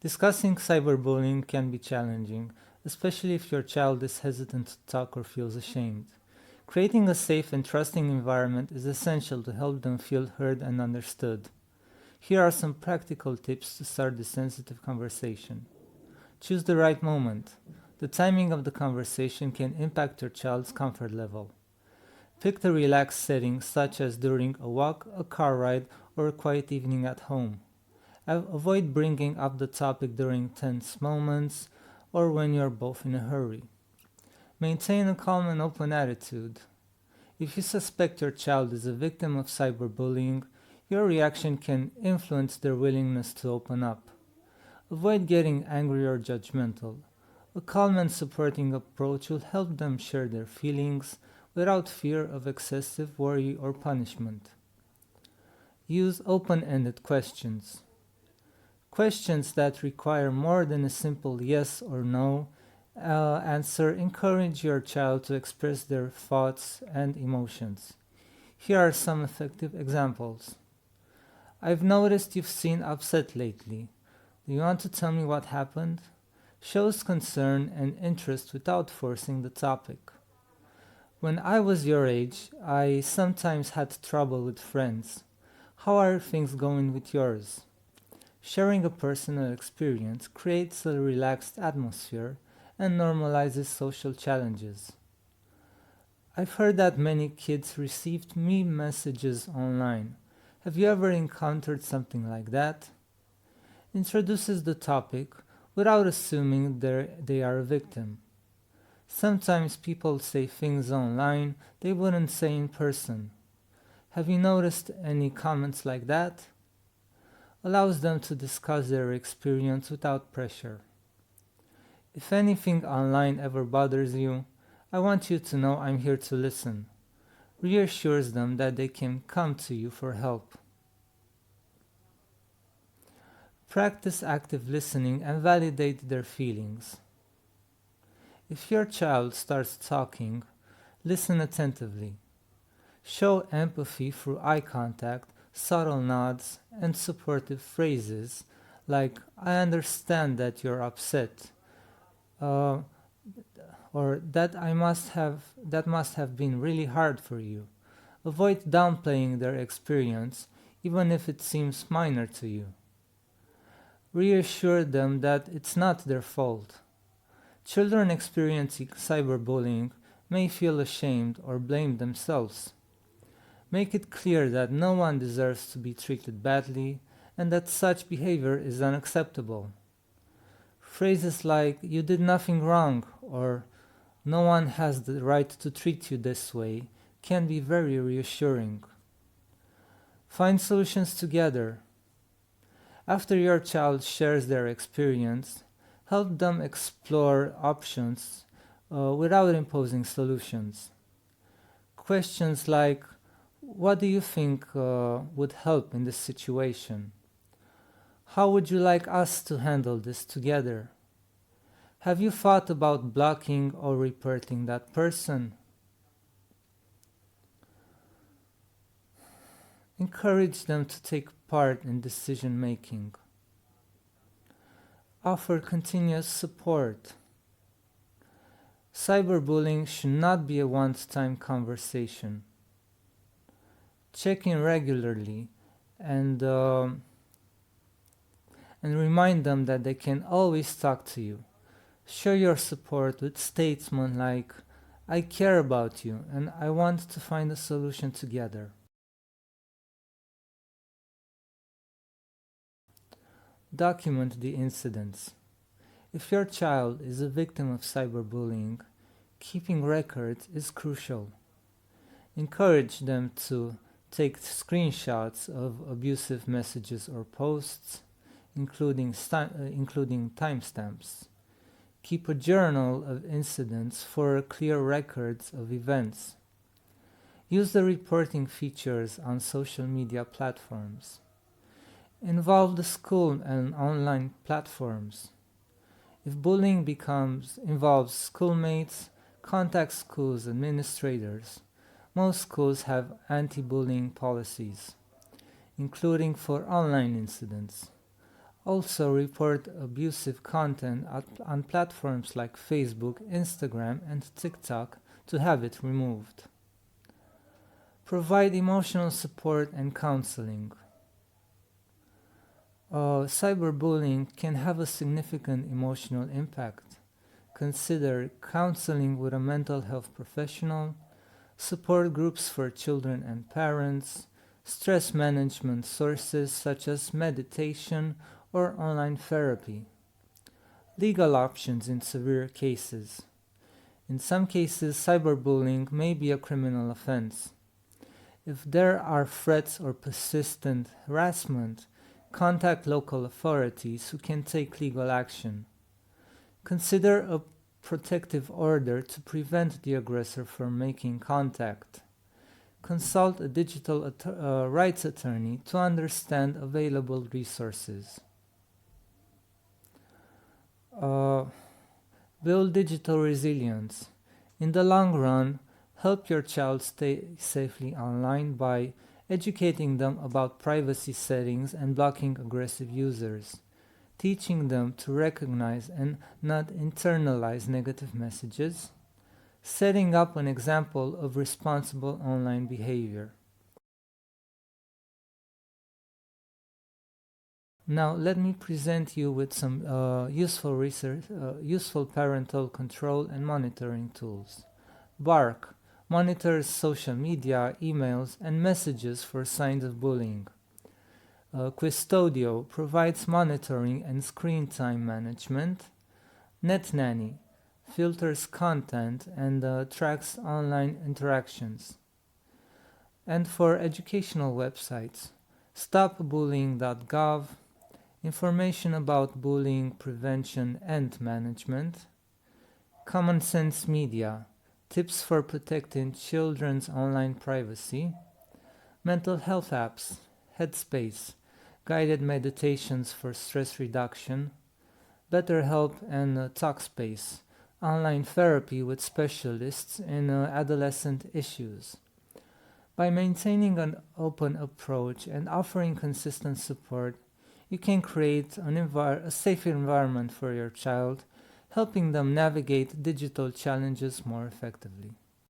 Discussing cyberbullying can be challenging, especially if your child is hesitant to talk or feels ashamed. Creating a safe and trusting environment is essential to help them feel heard and understood. Here are some practical tips to start this sensitive conversation. Choose the right moment. The timing of the conversation can impact your child's comfort level. Pick the relaxed setting, such as during a walk, a car ride, or a quiet evening at home. Avoid bringing up the topic during tense moments or when you're both in a hurry. Maintain a calm and open attitude. If you suspect your child is a victim of cyberbullying, your reaction can influence their willingness to open up. Avoid getting angry or judgmental. A calm and supporting approach will help them share their feelings without fear of excessive worry or punishment. Use open-ended questions. Questions that require more than a simple yes or no answer encourage your child to express their thoughts and emotions. Here are some effective examples. I've noticed you've seemed upset lately. Do you want to tell me what happened? Shows concern and interest without forcing the topic. When I was your age, I sometimes had trouble with friends. How are things going with yours? Sharing a personal experience creates a relaxed atmosphere and normalizes social challenges. I've heard that many kids received meme messages online. Have you ever encountered something like that? Introduces the topic without assuming they are a victim. Sometimes people say things online they wouldn't say in person. Have you noticed any comments like that? Allows them to discuss their experience without pressure. If anything online ever bothers you, I want you to know I'm here to listen. Reassures them that they can come to you for help. Practice active listening and validate their feelings. If your child starts talking, listen attentively. Show empathy through eye contact, subtle nods, and supportive phrases like, I understand that you're upset, or that must have been really hard for you. Avoid downplaying their experience, even if it seems minor to you. Reassure them that it's not their fault. Children experiencing cyberbullying may feel ashamed or blame themselves. Make it clear that no one deserves to be treated badly and that such behavior is unacceptable. Phrases like, you did nothing wrong, or no one has the right to treat you this way can be very reassuring. Find solutions together. After your child shares their experience, help them explore options without imposing solutions. Questions like, what do you think would help in this situation? How would you like us to handle this together? Have you thought about blocking or reporting that person? Encourage them to take part in decision making. Offer continuous support. Cyberbullying should not be a one-time conversation. Check in regularly and remind them that they can always talk to you. Show your support with statements like, I care about you and I want to find a solution together. Document the incidents. If your child is a victim of cyberbullying, keeping records is crucial. Encourage them to take screenshots of abusive messages or posts, including timestamps. Keep a journal of incidents for clear records of events. Use the reporting features on social media platforms. Involve the school and online platforms. If bullying involves schoolmates, contact schools administrators. Most schools have anti-bullying policies, including for online incidents. Also, report abusive content on platforms like Facebook, Instagram, and TikTok to have it removed. Provide emotional support and counseling. Cyberbullying can have a significant emotional impact. Consider counseling with a mental health professional, support groups for children and parents, stress management sources such as meditation or online therapy. Legal options in severe cases. In some cases, cyberbullying may be a criminal offense. If there are threats or persistent harassment, contact local authorities who can take legal action. Consider a protective order to prevent the aggressor from making contact. Consult a digital rights attorney to understand available resources. Build digital resilience. In the long run, help your child stay safely online by educating them about privacy settings and blocking aggressive users, teaching them to recognize and not internalize negative messages, setting up an example of responsible online behavior. Now let me present you with some useful parental control and monitoring tools. Bark monitors social media, emails, and messages for signs of bullying. Custodio provides monitoring and screen time management. NetNanny filters content and tracks online interactions. And for educational websites, stopbullying.gov, information about bullying prevention and management. Common Sense Media, tips for protecting children's online privacy. Mental health apps, Headspace, guided meditations for stress reduction. BetterHelp and Talkspace, online therapy with specialists in adolescent issues. By maintaining an open approach and offering consistent support, you can create a safe environment for your child, helping them navigate digital challenges more effectively.